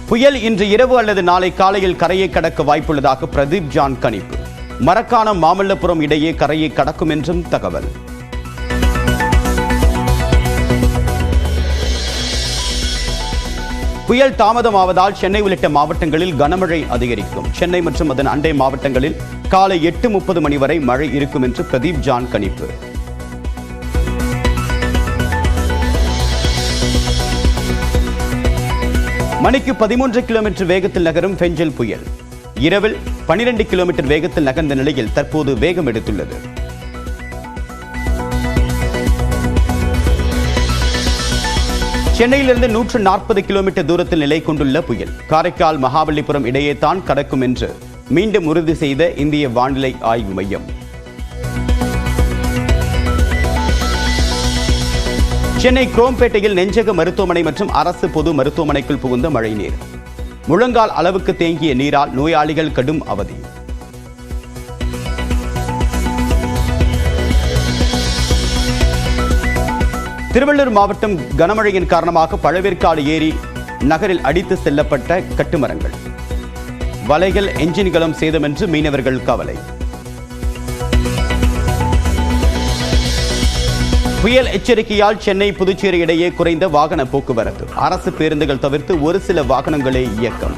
புயல் இன்று இரவு அல்லது நாளை காலையில் கரையை கடக்க வாய்ப்புள்ளதாக பிரதீப் ஜான் கணிப்பு. மரக்காணம் மாமல்லபுரம் இடையே கரையை கடக்கும் என்றும் தகவல். புயல் தாமதமாவதால் சென்னை உள்ளிட்ட மாவட்டங்களில் கனமழை அதிகரிக்கும். சென்னை மற்றும் அதன் அண்டை மாவட்டங்களில் காலை 8:30 மணி வரை மழை இருக்கும் என்று பிரதீப் ஜான் கணிப்பு. மணிக்கு 13 கிலோமீட்டர் வேகத்தில் நகரும் பெஞ்சல் புயல் இரவில் 12 கிலோமீட்டர் வேகத்தில் நகர்ந்த நிலையில் தற்போது வேகம் எடுத்துள்ளது. சென்னையிலிருந்து 140 கிலோமீட்டர் தூரத்தில் நிலை கொண்டுள்ள புயல் காரைக்கால் மகாபலிபுரம் இடையே தான் கடக்கும் என்று மீண்டும் உறுதி செய்த இந்திய வானிலை ஆய்வு மையம். சென்னை குரோம்பேட்டையில் நெஞ்சக மருத்துவமனை மற்றும் அரசு பொது மருத்துவமனைக்குள் புகுந்த மழைநீர். முழங்கால் அளவுக்கு தேங்கிய நீரால் நோயாளிகள் கடும் அவதி. திருவள்ளூர் மாவட்டம் கனமழையின் காரணமாக பழவேற்காடு ஏரி நகரில் அடித்து செல்லப்பட்ட கட்டுமரங்கள், வலைகள், என்ஜின்களும் சேதம் என்று மீனவர்கள் கவலை. புயல் எச்சரிக்கையால் சென்னை புதுச்சேரி இடையே குறைந்த வாகன போக்குவரத்து. அரசு பேருந்துகள் தவிர்த்து ஒரு சில வாகனங்களே இயக்கம்.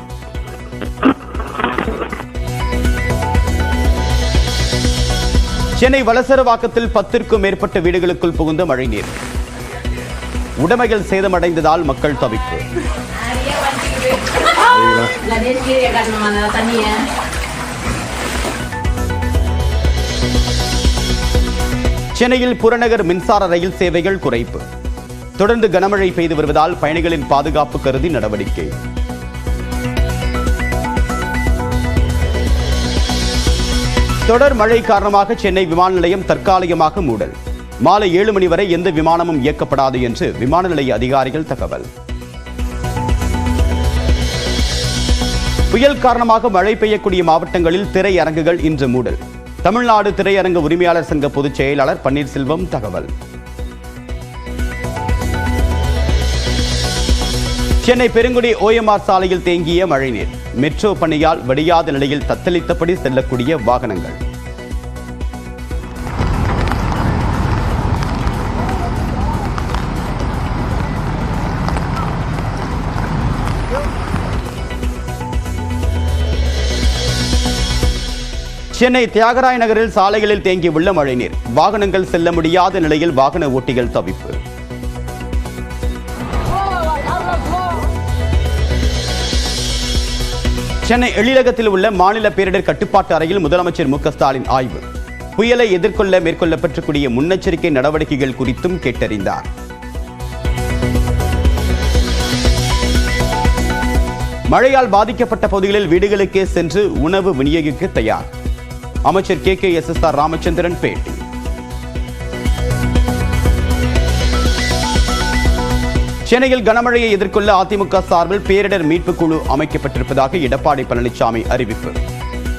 சென்னை வலசரவாக்கத்தில் 10க்கும் மேற்பட்ட வீடுகளுக்குள் புகுந்த மழைநீர். உடைமைகள் சேதமடைந்ததால் மக்கள் தவிப்பு. சென்னையில் புறநகர் மின்சார ரயில் சேவைகள் குறைப்பு. தொடர்ந்து கனமழை பெய்து வருவதால் பயணிகளின் பாதுகாப்பு கருதி நடவடிக்கை. தொடர் மழை காரணமாக சென்னை விமான நிலையம் தற்காலிகமாக மூடல். மாலை 7 மணி வரை எந்த விமானமும் இயக்கப்படாது என்று விமான நிலைய அதிகாரிகள் தகவல். புயல் காரணமாக மழை பெய்யக்கூடிய மாவட்டங்களில் திரையரங்குகள் இன்று மூடல். தமிழ்நாடு திரையரங்க உரிமையாளர் சங்க பொதுச் செயலாளர் பன்னீர்செல்வம் தகவல். சென்னை பெருங்குடி OMR சாலையில் தேங்கிய மழைநீர். மெட்ரோ பணியால் வடியாத நிலையில் தத்தளித்தபடி செல்லக்கூடிய வாகனங்கள். சென்னை தியாகராய நகரில் சாலைகளில் தேங்கியுள்ள மழைநீர். வாகனங்கள் செல்ல முடியாத நிலையில் வாகன ஓட்டிகள் தவிப்பு. சென்னை எழிலகத்தில் உள்ள மாநில பேரிடர் கட்டுப்பாட்டு அறையில் முதலமைச்சர் மு க ஸ்டாலின் ஆய்வு. புயலை எதிர்கொள்ள மேற்கொள்ளப்பட்டிருக்கூடிய முன்னெச்சரிக்கை நடவடிக்கைகள் குறித்தும் கேட்டறிந்தார். மழையால் பாதிக்கப்பட்ட பகுதிகளில் வீடுகளுக்கே சென்று உணவு விநியோகிக்க தயார். அமைச்சர் KKSSR ராமச்சந்திரன் பேட்டி. சென்னையில் கனமழையை எதிர்கொள்ள அதிமுக சார்பில் பேரிடர் மீட்பு குழு அமைக்கப்பட்டிருப்பதாக எடப்பாடி பழனிசாமி அறிவிப்பு.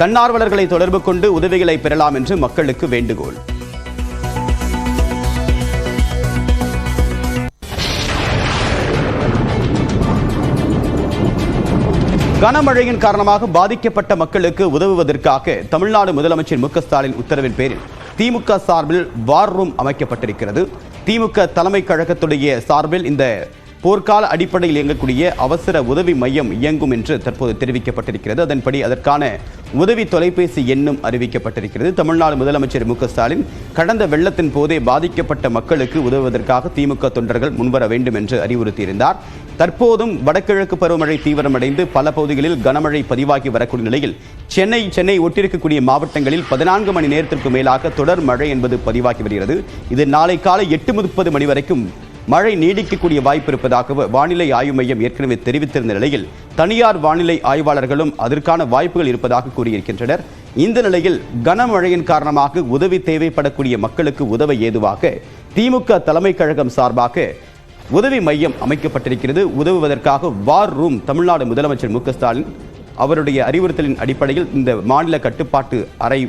தன்னார்வலர்களை தொடர்பு கொண்டு உதவிகளை பெறலாம் என்று மக்களுக்கு வேண்டுகோள். கனமழையின் காரணமாக பாதிக்கப்பட்ட மக்களுக்கு உதவுவதற்காக தமிழ்நாடு முதலமைச்சர் மு க ஸ்டாலின் உத்தரவின் பேரில் திமுக சார்பில் வார் ரூம் அமைக்கப்பட்டிருக்கிறது. திமுக தலைமை கழகத்துடைய சார்பில் இந்த போர்க்கால அடிப்படையில் இயங்கக்கூடிய அவசர உதவி மையம் இயங்கும் என்று தற்போது தெரிவிக்கப்பட்டிருக்கிறது. அதன்படி அதற்கான உதவி தொலைபேசி எண்ணும் அறிவிக்கப்பட்டிருக்கிறது. தமிழ்நாடு முதலமைச்சர் மு க ஸ்டாலின் கடந்த வெள்ளத்தின் போதே பாதிக்கப்பட்ட மக்களுக்கு உதவுவதற்காக திமுக தொண்டர்கள் முன்வர வேண்டும் என்று அறிவுறுத்தியிருந்தார். தற்போதும் வடகிழக்கு பருவமழை தீவிரமடைந்து பல பகுதிகளில் கனமழை பதிவாகி வரக்கூடிய நிலையில் சென்னை ஒட்டியிருக்கக்கூடிய மாவட்டங்களில் 14 மணி நேரத்திற்கு மேலாக தொடர் மழை என்பது பதிவாகி வருகிறது. இது நாளை காலை 8:30 மணி வரைக்கும் மழை நீடிக்கக்கூடிய வாய்ப்பு இருப்பதாக வானிலை ஆய்வு மையம் ஏற்கனவே தெரிவித்திருந்த நிலையில் தனியார் வானிலை ஆய்வாளர்களும் அதற்கான வாய்ப்புகள் இருப்பதாக கூறியிருக்கின்றனர். இந்த நிலையில் கனமழையின் காரணமாக உதவி தேவைப்படக்கூடிய மக்களுக்கு உதவ ஏதுவாக திமுக தலைமை கழகம் சார்பாக உதவி மையம் அமைக்கப்பட்டிருக்கிறது. உதவுவதற்காக வார் ரூம் தமிழ்நாடு முதலமைச்சர் மு க ஸ்டாலின் அவருடைய அறிவுறுத்தலின் அடிப்படையில் இந்த மாநில கட்டுப்பாட்டு அறை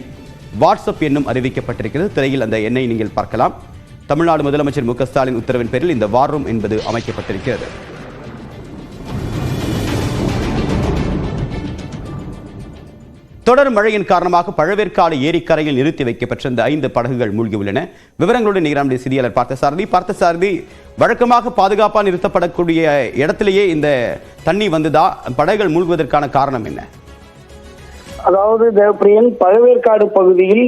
வாட்ஸ்அப் எண்ணும் அறிவிக்கப்பட்டிருக்கிறது. திரையில் அந்த எண்ணை நீங்கள் பார்க்கலாம். தமிழ்நாடு முதலமைச்சர் மு க ஸ்டாலின் உத்தரவின் பேரில் இந்த வார் ரூம் என்பது அமைக்கப்பட்டிருக்கிறது. தொடர் மழையின் காரணமாக பழவேற்காடு ஏரிக்கரையில் நிறுத்தி வைக்கப்பட்டிருந்த 5 படகுகள் மூழ்கியுள்ளன. விவரங்களுடன் நிகராம் செய்தியாளர் பார்த்தசாரதி, வழக்கமாக பாதுகாப்பாக நிறுத்தப்படக்கூடிய இடத்திலேயே இந்த தண்ணி வந்ததா? படகுகள் மூழ்குவதற்கான காரணம் என்ன? அதாவது தேவப்பிரியன், பழவேற்காடு பகுதியில்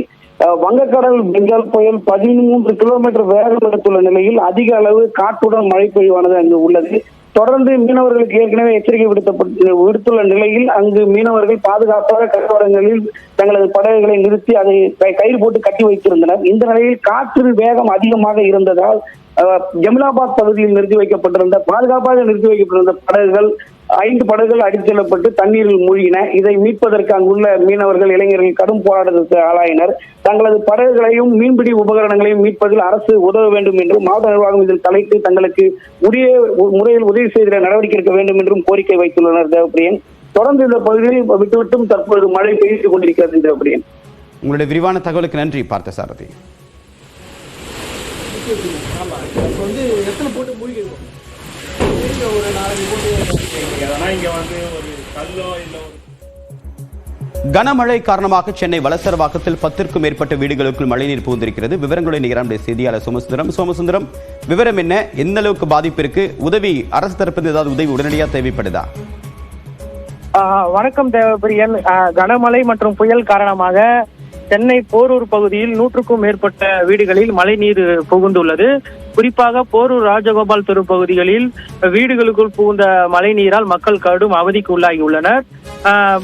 வங்கக்கடல் பெங்கால் புயல் 13 கிலோமீட்டர் வேகம் எடுத்துள்ள நிலையில் அதிக அளவு காற்றுடன் மழை பெய்வானது அங்கு உள்ளது. தொடர்ந்து மீனவர்களுக்கு ஏற்கனவே எச்சரிக்கை விடுத்துள்ள நிலையில் அங்கு மீனவர்கள் பாதுகாப்பாக கடற்கரைகளில் தங்களது படகுகளை நிறுத்தி அதை கயிறு போட்டு கட்டி வைத்திருந்தனர். இந்த நிலையில் காற்று வேகம் அதிகமாக இருந்ததால் ஜமீனாபாத் பகுதியில் பாதுகாப்பாக நிறுத்தி வைக்கப்பட்டிருந்த படகுகள் 5 படகுகள் அடித்து செல்லப்பட்டு தண்ணீரில் மூழ்கின. இதை மீட்பதற்கு அங்குள்ள மீனவர்கள், இளைஞர்கள் கடும் போராட்டத்திற்கு ஆளாயினர். தங்களது படகுகளையும் மீன்பிடி உபகரணங்களையும் மீட்பதில் அரசு உதவ வேண்டும் என்றும், மாவட்ட நிர்வாகம் இதில் தலைத்து தங்களுக்கு உரிய முறையில் உதவி செய்த நடவடிக்கை எடுக்க வேண்டும் என்றும் கோரிக்கை வைத்துள்ளனர். தேவப்பிரியன், தொடர்ந்து இந்த பகுதியில் விட்டுவிட்டும் தற்போது மழை பெய்து கொண்டிருக்கிறது. தேவப்பிரியன், உங்களுடைய விரிவான தகவலுக்கு நன்றி பார்த்தசாரதி. கனமழை காரணமாக சென்னை வலசரவாக்கத்தில் 10க்கும் மேற்பட்ட வீடுகளுக்குள் மழைநீர் புகுந்திருக்கிறது. விவரங்களுடைய நிகரான செய்தியாளர் சோமசுந்தரம், விவரம் என்ன? எந்த அளவுக்கு பாதிப்பு இருக்கு? உதவி அரசு தரப்பு ஏதாவது உதவி உடனடியாக தேவைப்படுதா? வணக்கம் தேவப்பிரியன். கனமழை மற்றும் புயல் காரணமாக சென்னை போரூர் பகுதியில் 100க்கும் மேற்பட்ட வீடுகளில் மழைநீர் புகுந்துள்ளது. குறிப்பாக போரூர் ராஜகோபால் தெரு பகுதிகளில் வீடுகளுக்குள் புகுந்த மழைநீரால் மக்கள் கடும் அவதிக்கு உள்ளாகியுள்ளனர்.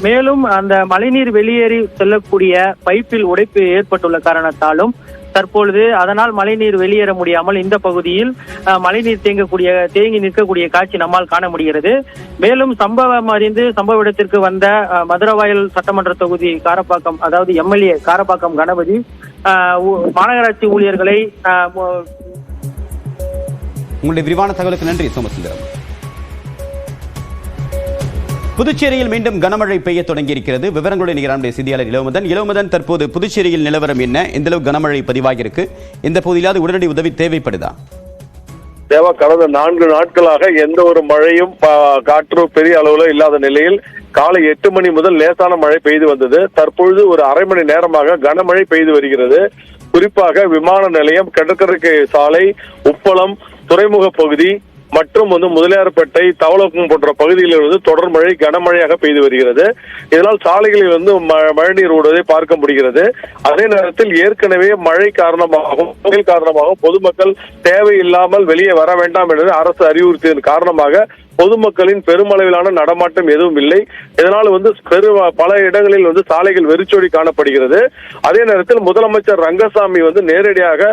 மேலும் அந்த மழைநீர் வெளியேறி செல்லக்கூடிய பைப்பில் உடைப்பு ஏற்பட்டுள்ள காரணத்தாலும் தற்பொழுது அதனால் மழைநீர் வெளியேற முடியாமல் இந்த பகுதியில் மழைநீர் தேங்கி நிற்கக்கூடிய காட்சி நம்மால் காண முடிகிறது. மேலும் சம்பவம் அறிந்து சம்பவ இடத்திற்கு வந்த மதுரவாயல் சட்டமன்ற தொகுதி காரப்பாக்கம், அதாவது எம்எல்ஏ காரப்பாக்கம் கணபதி, மாநகராட்சி ஊழியர்களை உங்களுடைய விரிவான தகவலுக்கு நன்றி சோமசுந்தரம். புதுச்சேரியில் மீண்டும் கனமழை பெய்ய தொடங்கியிருக்கிறது. விவரங்களுடைய நிகரான செய்தியாளர் இளவமதன், தற்போது புதுச்சேரியில் நிலவரம் என்ன? எந்த அளவு கனமழை பதிவாகியிருக்கு? இந்த பகுதியிலாவது உடனடி உதவி தேவைப்படுதா? தேவா, கடந்த 4 நாட்களாக எந்த ஒரு மழையும் காற்று பெரிய அளவுல இல்லாத நிலையில் காலை 8 மணி முதல் லேசான மழை பெய்து வந்தது. தற்பொழுது ஒரு அரை மணி நேரமாக கனமழை பெய்து வருகிறது. குறிப்பாக விமான நிலையம், கடற்கரை சாலை, உப்பளம், துறைமுக பகுதி மற்றும் முதலியார்பேட்டை, தவளக்கும் போன்ற பகுதிகளில் தொடர் மழை கனமழையாக பெய்து வருகிறது. இதனால் சாலைகளில் மழைநீர் ஓடுவதை பார்க்க முடிகிறது. அதே நேரத்தில் ஏற்கனவே மழை காரணமாகவும் புயல் காரணமாகவும் பொதுமக்கள் தேவையில்லாமல் வெளியே வர வேண்டாம் என்று அரசு அறிவுறுத்தியதன் காரணமாக பொதுமக்களின் பெருமளவிலான நடமாட்டம் எதுவும் இல்லை. இதனால் பல இடங்களில் சாலைகள் வெறிச்சோடி காணப்படுகிறது. அதே நேரத்தில் முதலமைச்சர் ரங்கசாமி நேரடியாக